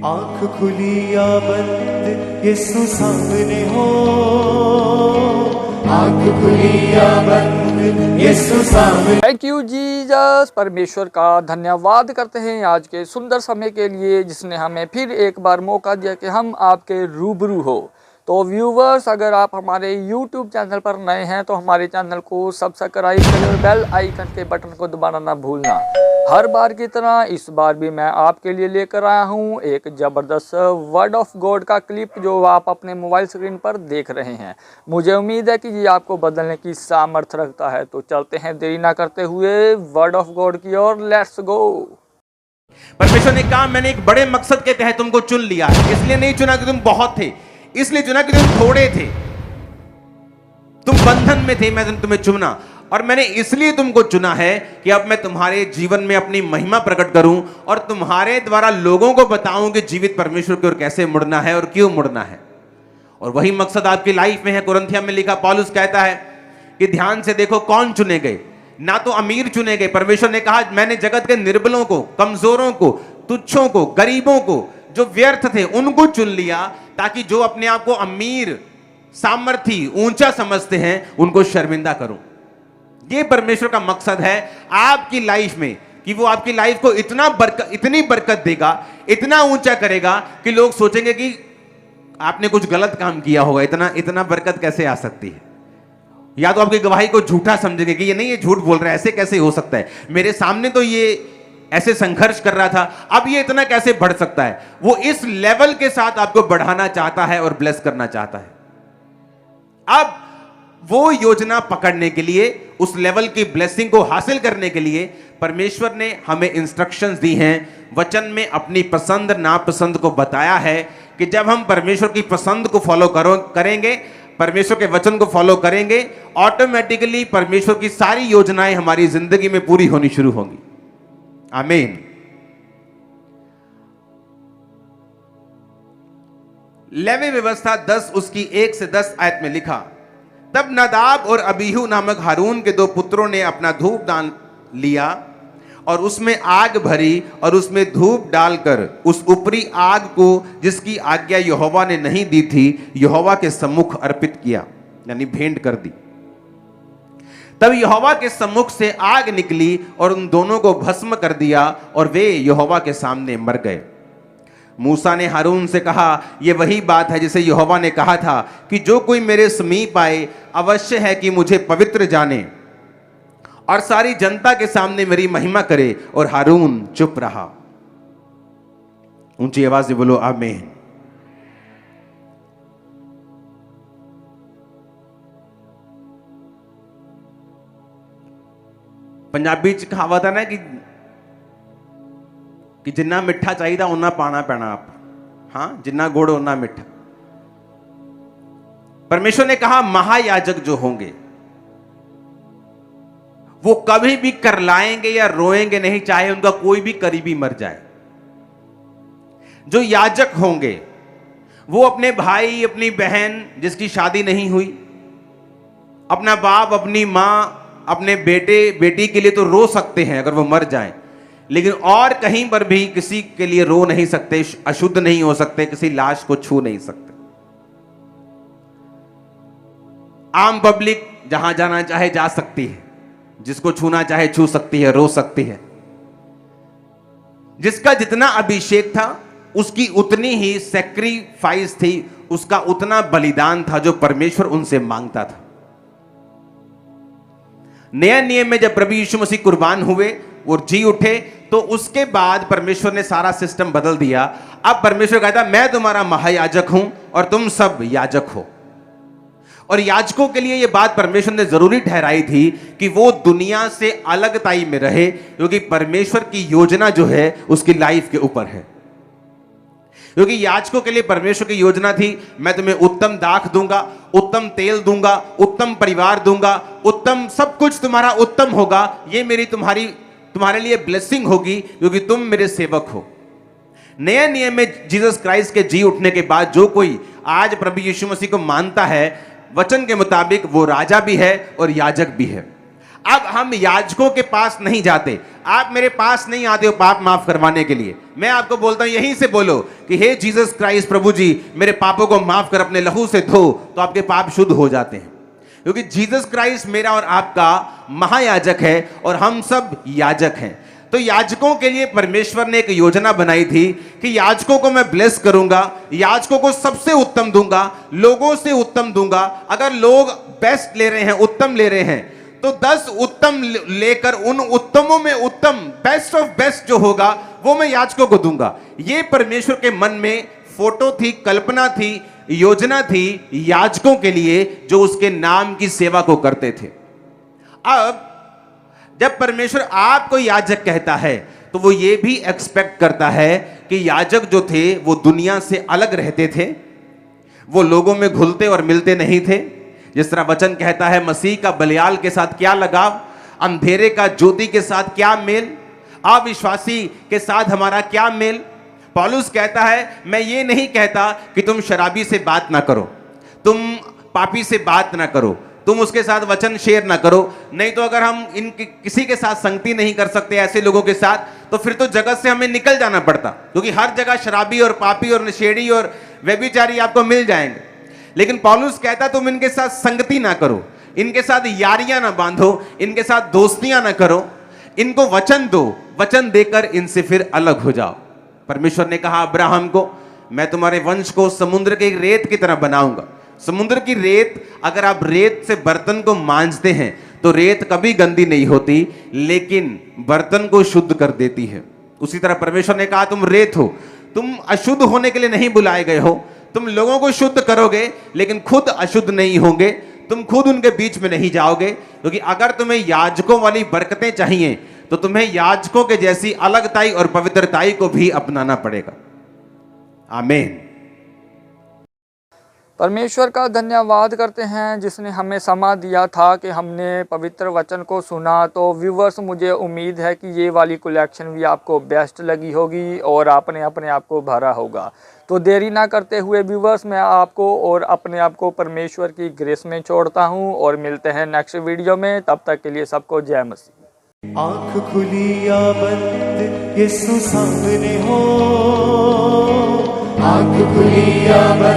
आंख खुली या बंद यीशु सामने हो, आंख खुली या बंद यीशु सामने। Thank you Jesus. परमेश्वर का धन्यवाद करते हैं आज के सुंदर समय के लिए जिसने हमें फिर एक बार मौका दिया कि हम आपके रूबरू हो। तो व्यूवर्स, अगर आप हमारे YouTube चैनल पर नए हैं तो हमारे चैनल को सब्सक्राइब करें और बेल आइकन के बटन को दबाना ना भूलना। हर बार की तरह इस बार भी मैं आपके लिए लेकर आया हूँ एक ज़बरदस्त वर्ड ऑफ गॉड का क्लिप जो आप अपने मोबाइल स्क्रीन पर देख रहे हैं। मुझे उम्मीद है कि ये आपको बदलने की सामर्थ्य रखता है। तो चलते हैं देरी ना करते हुए वर्ड ऑफ गॉड की ओर। Let's go. परमेश्वर ने कहा मैंने एक बड़े मकसद के तहत तुमको चुन लिया, इसलिए नहीं चुना कि तुम बहुत थे, इसलिए चुना कि तुम थोड़े थे, तुम बंधन में थे, मैं तुम्हें चुना। और मैंने इसलिए तुमको चुना है कि अब मैं तुम्हारे जीवन में अपनी महिमा प्रकट करूं और तुम्हारे द्वारा लोगों को बताऊं कि जीवित परमेश्वर की ओर कैसे मुड़ना है और क्यों मुड़ना है। और वही मकसद आपकी लाइफ में है। कुरिन्थियों में लिखा पौलुस कहता है कि ध्यान से देखो कौन चुने गए, ना तो अमीर चुने गए। परमेश्वर ने कहा मैंने जगत के निर्बलों को, कमजोरों को, तुच्छों को, गरीबों को, जो व्यर्थ थे उनको चुन लिया ताकि जो अपने आप को अमीर, सामर्थी, ऊंचा समझते हैं उनको शर्मिंदा करूं। ये परमेश्वर का मकसद है आपकी लाइफ में कि वो आपकी लाइफ को इतनी बरकत देगा, इतना ऊंचा करेगा कि लोग सोचेंगे कि आपने कुछ गलत काम किया होगा, इतना बरकत कैसे आ सकती है। या तो आपकी गवाही को झूठा समझेंगे कि ये नहीं, ये झूठ बोल रहा है, ऐसे कैसे हो सकता है, मेरे सामने तो ये ऐसे संघर्ष कर रहा था, अब ये इतना कैसे बढ़ सकता है। वो इस लेवल के साथ आपको बढ़ाना चाहता है और ब्लेस करना चाहता है। अब वो योजना पकड़ने के लिए, उस लेवल की ब्लेसिंग को हासिल करने के लिए परमेश्वर ने हमें इंस्ट्रक्शंस दी हैं। वचन में अपनी पसंद नापसंद को बताया है कि जब हम परमेश्वर की पसंद को फॉलो करेंगे, परमेश्वर के वचन को फॉलो करेंगे, ऑटोमेटिकली परमेश्वर की सारी योजनाएं हमारी जिंदगी में पूरी होनी शुरू होंगी। आमीन। लेवी व्यवस्था 10 उसकी 1 से 10 आयत में लिखा, तब नादाब और अबीहू नामक हारून के 2 पुत्रों ने अपना धूप दान लिया और उसमें आग भरी और उसमें धूप डालकर उस ऊपरी आग को जिसकी आज्ञा यहोवा ने नहीं दी थी यहोवा के सम्मुख अर्पित किया, यानी भेंट कर दी। तब यहोवा के सम्मुख से आग निकली और उन दोनों को भस्म कर दिया और वे यहोवा के सामने मर गए। मूसा ने हारून से कहा, यह वही बात है जिसे यहोवा ने कहा था कि जो कोई मेरे समीप आए अवश्य है कि मुझे पवित्र जाने और सारी जनता के सामने मेरी महिमा करे। और हारून चुप रहा। ऊंची आवाज से बोलो आमीन। पंजाबी च कहावत है ना कि जिन्ना मिठा चाहिए उन्ना पाना पैना आप, हाँ, जिन्ना गुड़ उन्ना मिठा। परमेश्वर ने कहा महायाजक जो होंगे वो कभी भी करलाएंगे या रोएंगे नहीं, चाहे उनका कोई भी करीबी मर जाए। जो याजक होंगे वो अपने भाई, अपनी बहन जिसकी शादी नहीं हुई, अपना बाप, अपनी मां, अपने बेटे बेटी के लिए तो रो सकते हैं अगर वो मर जाएं, लेकिन और कहीं पर भी किसी के लिए रो नहीं सकते, अशुद्ध नहीं हो सकते, किसी लाश को छू नहीं सकते। आम पब्लिक जहां जाना चाहे जा सकती है, जिसको छूना चाहे छू सकती है, रो सकती है। जिसका जितना अभिषेक था उसकी उतनी ही सैक्रिफाइस थी, उसका उतना बलिदान था जो परमेश्वर उनसे मांगता था। नया नियम में जब प्रभु यीशु मसीह कुर्बान हुए और जी उठे तो उसके बाद परमेश्वर ने सारा सिस्टम बदल दिया। अब परमेश्वर कहता मैं तुम्हारा महायाजक हूं और तुम सब याजक हो। और याजकों के लिए यह बात परमेश्वर ने जरूरी ठहराई थी कि वो दुनिया से अलगताई में रहे, क्योंकि परमेश्वर की योजना जो है उसकी लाइफ के ऊपर है। क्योंकि याजकों के लिए परमेश्वर की योजना थी, मैं तुम्हें उत्तम दाख दूंगा, उत्तम तेल दूंगा, उत्तम परिवार दूंगा, उत्तम सब कुछ तुम्हारा उत्तम होगा, ये मेरी तुम्हारे लिए ब्लेसिंग होगी क्योंकि तुम मेरे सेवक हो। नया नियम में जीसस क्राइस्ट के जी उठने के बाद जो कोई आज प्रभु यीशु मसीह को मानता है, वचन के मुताबिक वो राजा भी है और याजक भी है। अब हम याजकों के पास नहीं जाते, आप मेरे पास नहीं आते हो पाप माफ करवाने के लिए। मैं आपको बोलता हूं यहीं से बोलो कि हे जीसस क्राइस्ट प्रभु जी मेरे पापों को माफ कर, अपने लहू से धो, तो आपके पाप शुद्ध हो जाते हैं। क्योंकि जीसस क्राइस्ट मेरा और आपका महायाजक है और हम सब याजक हैं। तो याजकों के लिए परमेश्वर ने एक योजना बनाई थी कि याजकों को मैं ब्लेस करूंगा, याजकों को सबसे उत्तम दूंगा, लोगों से उत्तम दूंगा। अगर लोग बेस्ट ले रहे हैं, उत्तम ले रहे हैं, तो 10 उत्तम लेकर उन उत्तमों में उत्तम, बेस्ट ऑफ बेस्ट जो होगा वो मैं याजकों को दूंगा। ये परमेश्वर के मन में फोटो थी, कल्पना थी, योजना थी याजकों के लिए जो उसके नाम की सेवा को करते थे। अब जब परमेश्वर आपको याजक कहता है तो वो ये भी एक्सपेक्ट करता है कि याजक जो थे वो दुनिया से अलग रहते थे, वो लोगों में घुलते और मिलते नहीं थे। जिस तरह वचन कहता है मसीह का बलियाल के साथ क्या लगाव, अंधेरे का ज्योति के साथ क्या मेल, अविश्वासी के साथ हमारा क्या मेल। पौलुस कहता है मैं ये नहीं कहता कि तुम शराबी से बात ना करो, तुम पापी से बात ना करो, तुम उसके साथ वचन शेयर ना करो। नहीं तो अगर हम किसी के साथ संगति नहीं कर सकते ऐसे लोगों के साथ, तो फिर तो जगत से हमें निकल जाना पड़ता, क्योंकि हर जगह शराबी और पापी और नशेड़ी और व्यभिचारी आपको मिल जाएंगे। लेकिन पौलुस कहता तुम इनके साथ संगति ना करो, इनके साथ यारियां ना बांधो, इनके साथ दोस्तियां ना करो, इनको वचन दो, वचन देकर इनसे फिर अलग हो जाओ। परमेश्वर ने कहा अब्राहम को मैं तुम्हारे वंश को समुद्र के रेत की तरह बनाऊंगा। समुद्र की रेत, अगर आप रेत से बर्तन को मांजते हैं तो रेत कभी गंदी नहीं होती, लेकिन बर्तन को शुद्ध कर देती है। उसी तरह परमेश्वर ने कहा तुम रेत हो, तुम अशुद्ध होने के लिए नहीं बुलाए गए हो, तुम लोगों को शुद्ध करोगे लेकिन खुद अशुद्ध नहीं होंगे, तुम खुद उनके बीच में नहीं जाओगे। क्योंकि अगर तुम्हें याजकों वाली बरकतें चाहिए तो तुम्हें याजकों के जैसी अलगताई और पवित्रताई को भी अपनाना पड़ेगा। आमीन। परमेश्वर का धन्यवाद करते हैं जिसने हमें समय दिया था कि हमने पवित्र वचन को सुना। तो व्यूवर्स, मुझे उम्मीद है कि ये वाली कलेक्शन भी आपको बेस्ट लगी होगी और आपने अपने आप को भरा होगा। तो देरी ना करते हुए व्यूवर्स, मैं आपको और अपने आप को परमेश्वर की ग्रेस में छोड़ता हूँ और मिलते हैं नेक्स्ट वीडियो में। तब तक के लिए सबको जय मसीह। आँख खुली या बंद यीशु सामने हो, आँख खुली या बंद